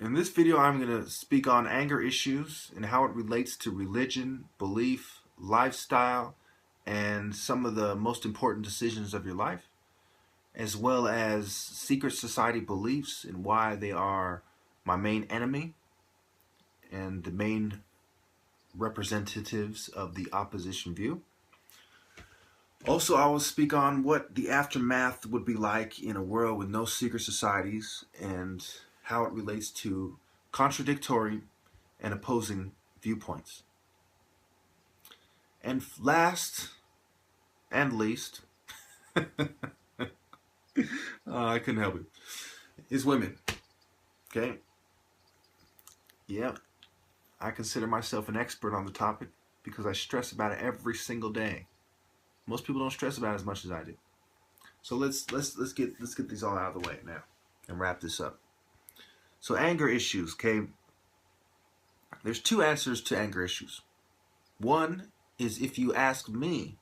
In this video, I'm going to speak on anger issues and how it relates to religion, belief, lifestyle, and some of the most important decisions of your life, as well as secret society beliefs and why they are my main enemy and the main representatives of the opposition view. Also, I will speak on what the aftermath would be like in a world with no secret societies and how it relates to contradictory and opposing viewpoints. And last and least, I couldn't help it, is women. Okay? Yeah, I consider myself an expert on the topic because I stress about it every single day. Most people don't stress about it as much as I do. So let's get these all out of the way now and wrap this up. So anger issues, okay? There's two answers to anger issues. One is if you ask me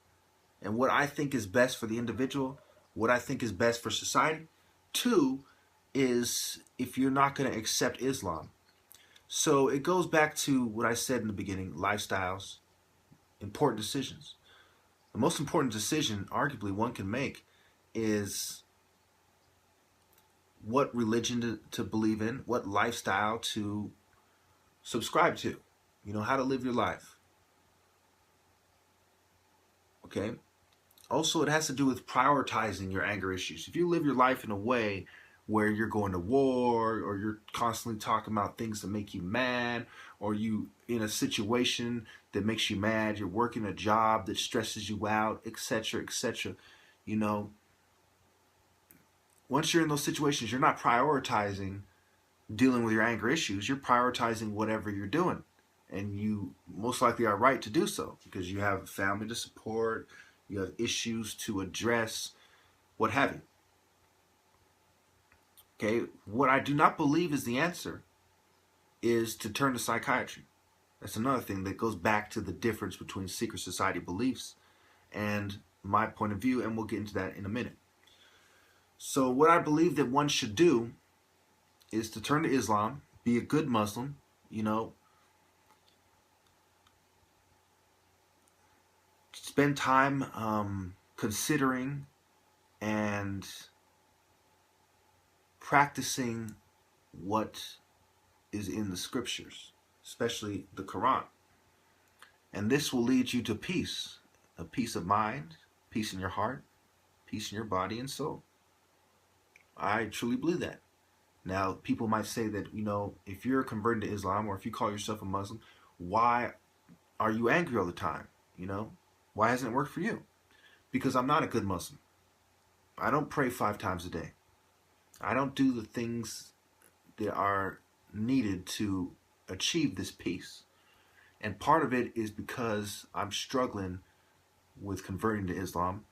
and what I think is best for the individual, what I think is best for society. Two is if you're not going to accept Islam. So it goes back to what I said in the beginning, lifestyles, important decisions. The most important decision, arguably, one can make is what religion to believe in, what lifestyle to subscribe to, how to live your life. Okay? Also, it has to do with prioritizing your anger issues. If you live your life in a way where you're going to war or you're constantly talking about things that make you mad, or you in a situation that makes you mad, you're working a job that stresses you out, etc., etc., once you're in those situations, you're not prioritizing dealing with your anger issues. You're prioritizing whatever you're doing. And you most likely are right to do so because you have a family to support, you have issues to address, what have you. Okay, what I do not believe is the answer is to turn to psychiatry. That's another thing that goes back to the difference between secret society beliefs and my point of view, and we'll get into that in a minute. So what I believe that one should do is to turn to Islam, be a good Muslim, spend time considering and practicing what is in the scriptures, especially the Quran. And this will lead you to peace, a peace of mind, peace in your heart, peace in your body and soul. I truly believe that. Now, people might say that, if you're converted to Islam or if you call yourself a Muslim, why are you angry all the time? Why hasn't it worked for you? Because I'm not a good Muslim. I don't pray 5 times a day. I don't do the things that are needed to achieve this peace. And part of it is because I'm struggling with converting to Islam.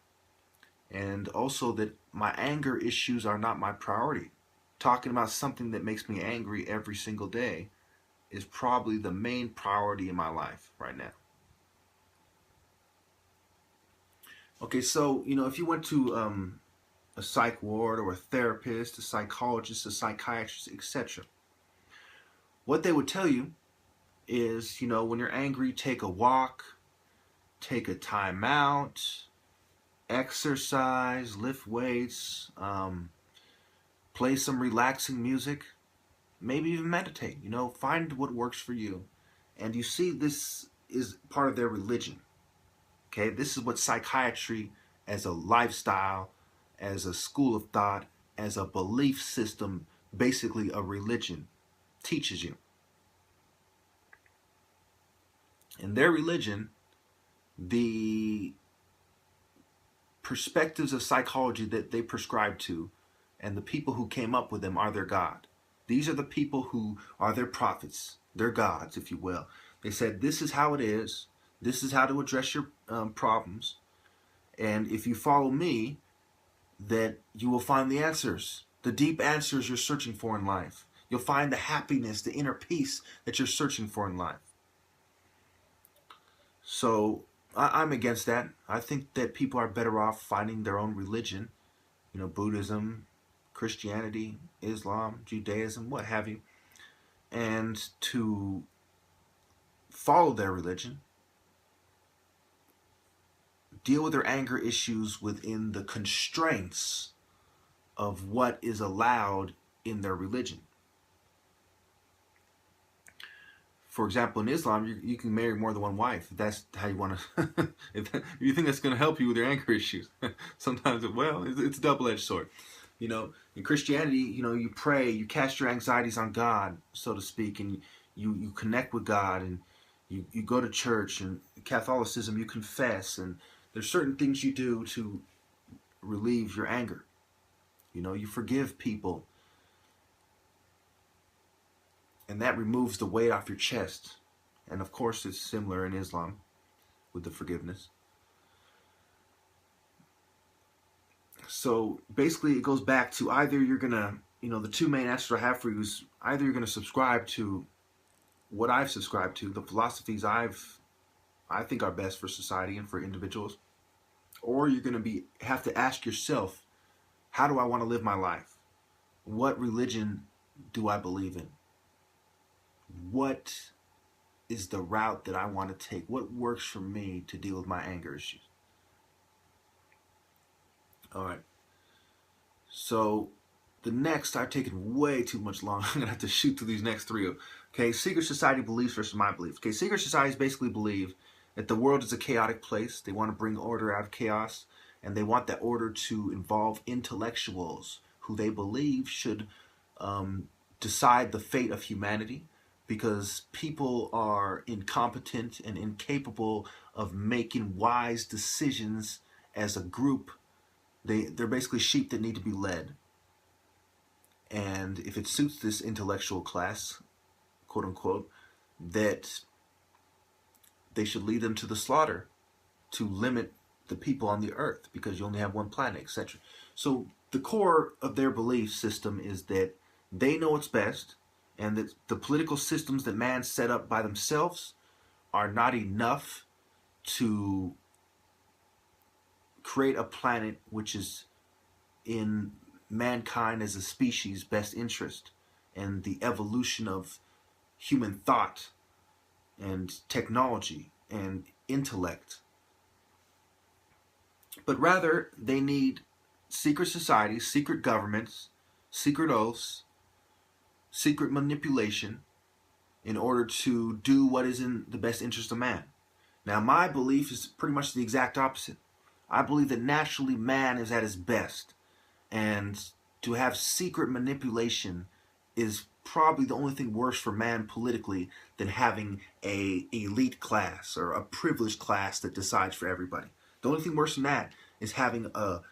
And also that my anger issues are not my priority. Talking about something that makes me angry every single day is probably the main priority in my life right now. Okay, so, if you went to a psych ward or a therapist, a psychologist, a psychiatrist, etc., what they would tell you is, when you're angry, take a walk, take a time out, exercise, lift weights, play some relaxing music, maybe even meditate. Find what works for you. And you see, this is part of their religion. Okay, this is what psychiatry as a lifestyle, as a school of thought, as a belief system, basically a religion, teaches you. In their religion, the perspectives of psychology that they prescribe to and the people who came up with them are their God. These are the people who are their prophets, their gods, if you will. They said, this is how it is. This is how to address your problems. And if you follow me, that you will find the answers, the deep answers you're searching for in life. You'll find the happiness, the inner peace that you're searching for in life. So I'm against that. I think that people are better off finding their own religion, Buddhism, Christianity, Islam, Judaism, what have you. and to follow their religion, deal with their anger issues within the constraints of what is allowed in their religion. For example, in Islam, you can marry more than one wife. If that's how you want to. If you think that's going to help you with your anger issues, sometimes it's a double-edged sword. In Christianity, you pray, you cast your anxieties on God, so to speak, and you connect with God, and you go to church. And Catholicism, you confess, and there's certain things you do to relieve your anger. You forgive people, and that removes the weight off your chest. And of course, it's similar in Islam with the forgiveness. So basically, it goes back to either you're gonna, the two main answers I have for you is either you're gonna subscribe to what I've subscribed to, the philosophies I think are best for society and for individuals, or you're gonna have to ask yourself, how do I want to live my life? What religion do I believe in? What is the route that I want to take? What works for me to deal with my anger issues? All right. So the next, I've taken way too much long. I'm going to have to shoot through these next three. Okay, secret society beliefs versus my beliefs. Okay, secret societies basically believe that the world is a chaotic place. They want to bring order out of chaos, and they want that order to involve intellectuals who they believe should decide the fate of humanity, because people are incompetent and incapable of making wise decisions as a group. They're basically sheep that need to be led. And if it suits this intellectual class, quote unquote, that they should lead them to the slaughter to limit the people on the earth, because you only have one planet, etc. So the core of their belief system is that they know what's best, and that the political systems that man set up by themselves are not enough to create a planet which is in mankind as a species' best interest, and the evolution of human thought and technology and intellect. But rather, they need secret societies, secret governments, secret oaths, secret manipulation in order to do what is in the best interest of man. Now, my belief is pretty much the exact opposite. I believe that naturally man is at his best, and to have secret manipulation is probably the only thing worse for man politically than having a elite class or a privileged class that decides for everybody. The only thing worse than that is having a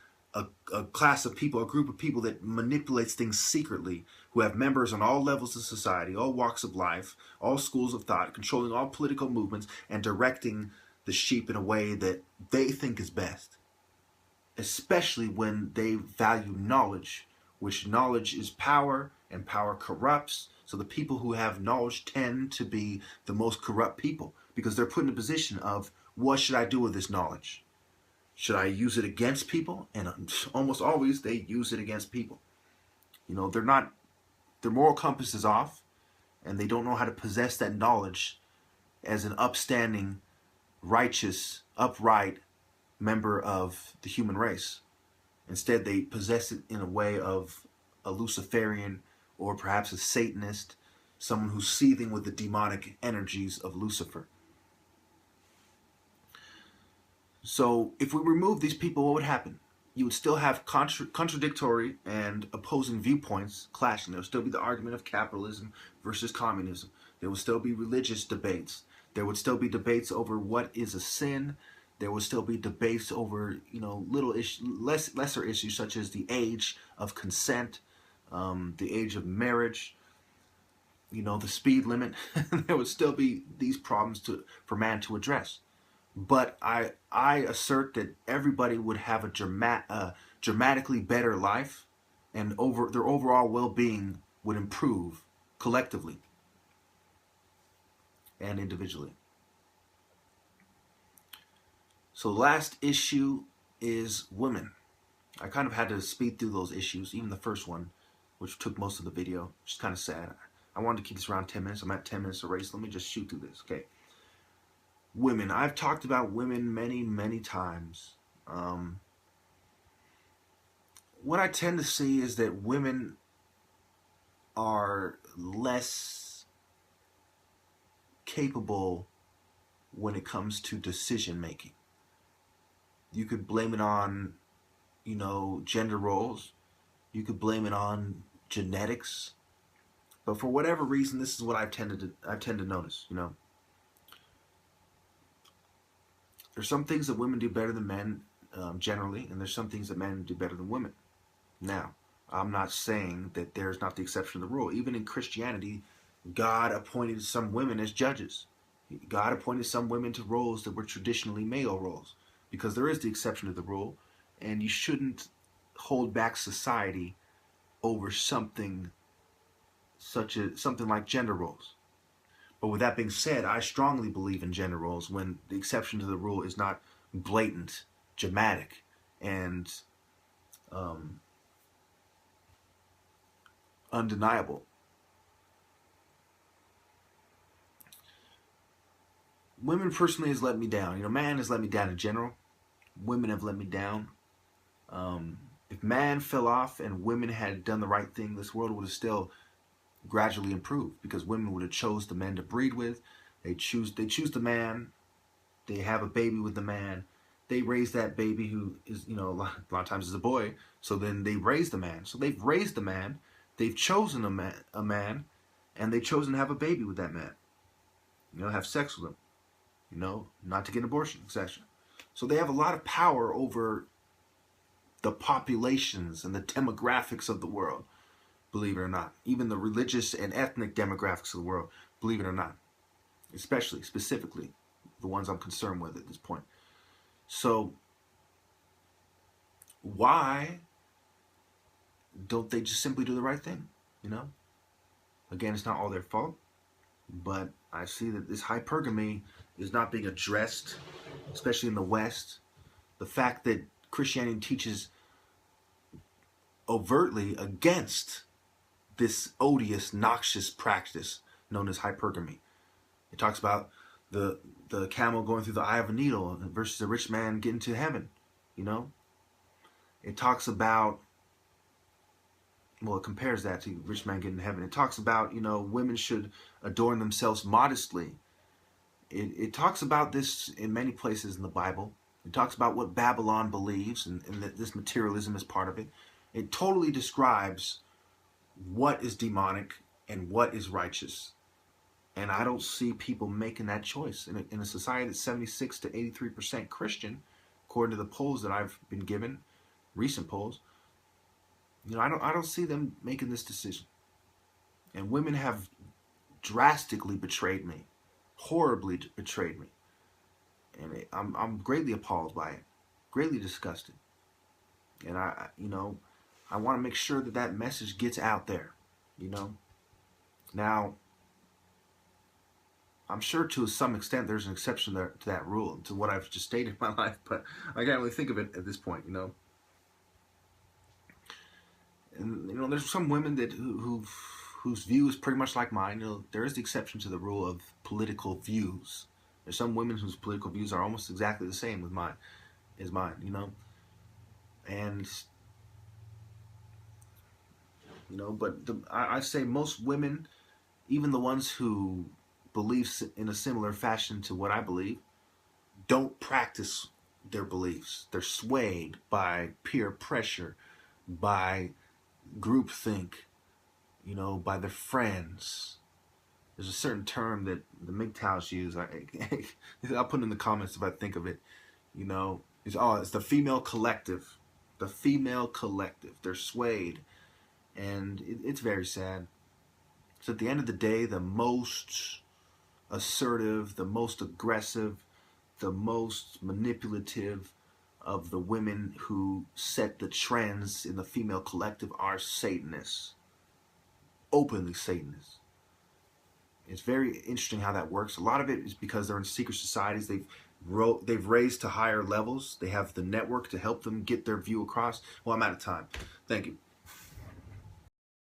class of people, a group of people that manipulates things secretly, who have members on all levels of society, all walks of life, all schools of thought, controlling all political movements, and directing the sheep in a way that they think is best. Especially when they value knowledge, which knowledge is power, and power corrupts. So the people who have knowledge tend to be the most corrupt people, because they're put in a position of, what should I do with this knowledge? Should I use it against people? And almost always they use it against people. Their moral compass is off, and they don't know how to possess that knowledge as an upstanding, righteous, upright member of the human race. Instead, they possess it in a way of a Luciferian, or perhaps a Satanist, someone who's seething with the demonic energies of Lucifer. So if we remove these people, what would happen? You would still have contradictory and opposing viewpoints clashing. There would still be the argument of capitalism versus communism. There would still be religious debates. There would still be debates over what is a sin. There would still be debates over, lesser issues, such as the age of consent, the age of marriage, the speed limit. There would still be these problems for man to address. But I assert that everybody would have a dramatically better life, and their overall well-being would improve collectively and individually. So the last issue is women. I kind of had to speed through those issues, even the first one, which took most of the video, which is kind of sad. I wanted to keep this around 10 minutes. I'm at 10 minutes of race. Let me just shoot through this. Okay. Women. I've talked about women many, many times. What I tend to see is that women are less capable when it comes to decision making. You could blame it on, gender roles. You could blame it on genetics. But for whatever reason, this is what I tend to notice, There's some things that women do better than men, generally, and there's some things that men do better than women. Now, I'm not saying that there's not the exception to the rule. Even in Christianity, God appointed some women as judges. God appointed some women to roles that were traditionally male roles, because there is the exception to the rule, and you shouldn't hold back society over something something like gender roles. But with that being said, I strongly believe in gender roles when the exception to the rule is not blatant, dramatic, and undeniable. Women personally has let me down. Man has let me down in general. Women have let me down. If man fell off and women had done the right thing, this world would have still gradually improved, because women would have chose the men to breed with. They choose the man. They have a baby with the man. They raise that baby, who is, a lot of times is a boy. So then they raise the man. So they've raised the man. They've chosen a man, and they've chosen to have a baby with that man. Have sex with him. Not to get an abortion, etc. So they have a lot of power over the populations and the demographics of the world, believe it or not. Even the religious and ethnic demographics of the world, believe it or not. Specifically, the ones I'm concerned with at this point. So, why don't they just simply do the right thing? Again, it's not all their fault, but I see that this hypergamy is not being addressed, especially in the West. The fact that Christianity teaches overtly against this odious, noxious practice known as hypergamy. It talks about the camel going through the eye of a needle versus a rich man getting to heaven. It talks about, it compares that to rich man getting to heaven. It talks about, women should adorn themselves modestly. It talks about this in many places in the Bible. It talks about what Babylon believes, and that this materialism is part of it. It totally describes what is demonic and what is righteous. And I don't see people making that choice. In a society that's 76 to 83% Christian, according to the polls that I've been given, recent polls, I don't see them making this decision. And women have drastically betrayed me, horribly betrayed me. And I'm greatly appalled by it, greatly disgusted. And I want to make sure that message gets out there, Now, I'm sure to some extent there's an exception to that rule, to what I've just stated in my life, but I can't really think of it at this point, And, there's some women that whose view is pretty much like mine. There is the exception to the rule of political views. There's some women whose political views are almost exactly the same with mine, And, but I say most women, even the ones who believe in a similar fashion to what I believe, don't practice their beliefs. They're swayed by peer pressure, by groupthink, by their friends. There's a certain term that the MGTOWs use. I'll put it in the comments if I think of it. It's the female collective. The female collective. They're swayed. And it's very sad. So at the end of the day, the most assertive, the most aggressive, the most manipulative of the women who set the trends in the female collective are Satanists. Openly Satanists. It's very interesting how that works. A lot of it is because they're in secret societies. They've raised to higher levels. They have the network to help them get their view across. Well, I'm out of time. Thank you.